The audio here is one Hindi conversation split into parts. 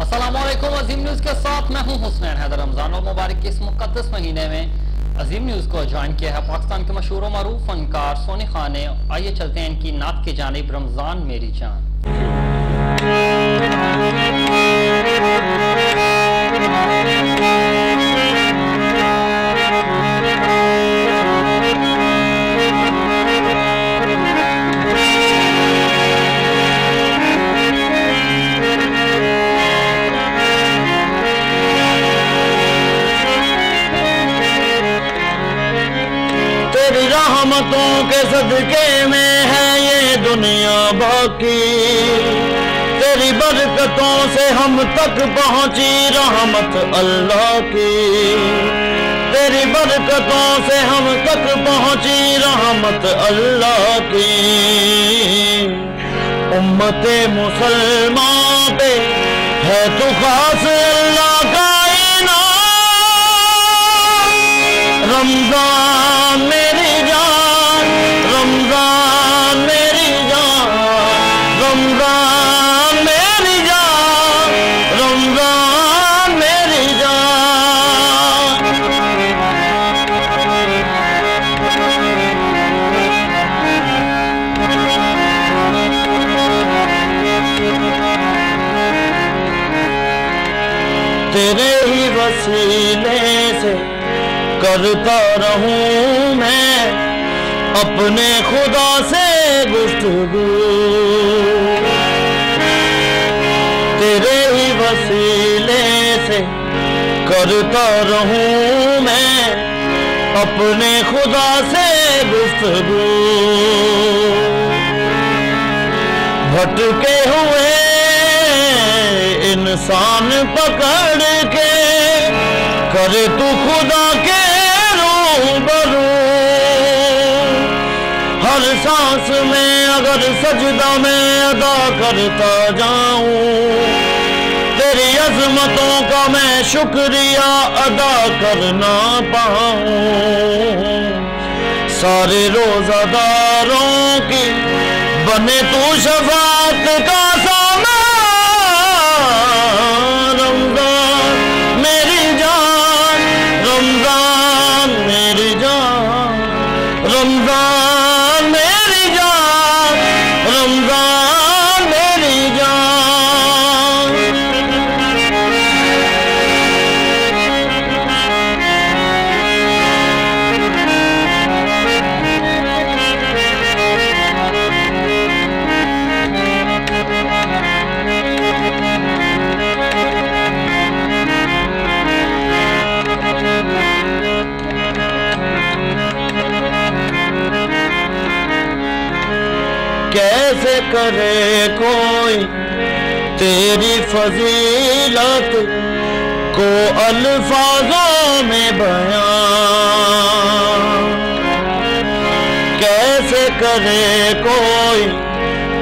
अस्सलामुअलैकुम, अजीम न्यूज के साथ मैं हूं हुसैन हैदर। रमजान और मुबारक के इस मुकद्दस महीने में अजीम न्यूज को ज्वाइन किया है पाकिस्तान के मशहूर और मरूफ फनकार सोनी खान ने। आइए चलते हैं इनकी नात की जानिब, रमजान मेरी जान। तेरी रहमतों के सदके में है ये दुनिया बाकी, तेरी बरकतों से हम तक पहुंची रहमत अल्लाह की, तेरी बरकतों से हम तक पहुंची रहमत अल्लाह की। उम्मते मुसलमान पे है तू खास अल्लाह का इनाम। रमजान मेरी जान, रमजान मेरी जान, रमजान मेरी जान, रमजान मेरी जान। तेरे ही वसीले से करता रहूं मैं अपने खुदा से गुफ्तगू, तेरे ही वसीले से करता रहूं मैं अपने खुदा से गुफ्तगू। भटके हुए इंसान पकड़ के करे तू खुदा के रूबरू। हर सांस में अगर सजदा में अदा करता जाऊं, तेरी अजमतों का मैं शुक्रिया अदा करना पाऊं। सारे रोजादारों की बने तू शफाअत का सामान। रमजान मेरी जान, रमजान मेरी जान, रमजान मेरी जान, रमजान मेरी जान। कैसे करे कोई तेरी फजीलत को अल्फाजों में बयां, कैसे करे कोई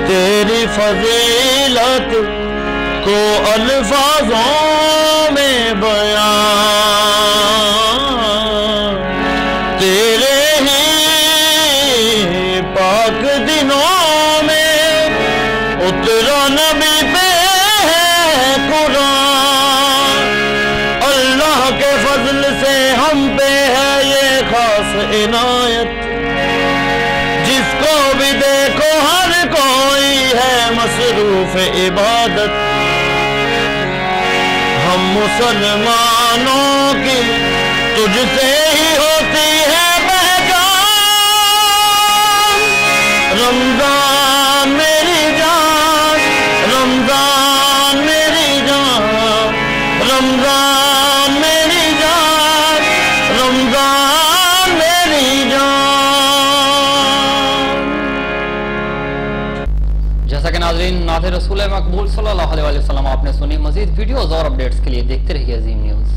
तेरी फजीलत को अल्फाजों में बयां। तेरे ही पाक दिनों उतरा नबी पे है कुरान। अल्लाह के फजल से हम पे है ये खास इनायत। जिसको भी देखो हर कोई है मसरूफ इबादत। हम मुसलमानों की तुझसे ही होती है पहचान। रमजान मेरी जान, रमजान मेरी जान, रमजान मेरी जान, रमजान मेरी जान। जैसा कि नाज़रीन नाते रसूल मकबूल सल्लल्लाहु अलैहि वसल्लम आपने सुनी। मजीद वीडियोस और अपडेट्स के लिए देखते रहिए अजीम न्यूज।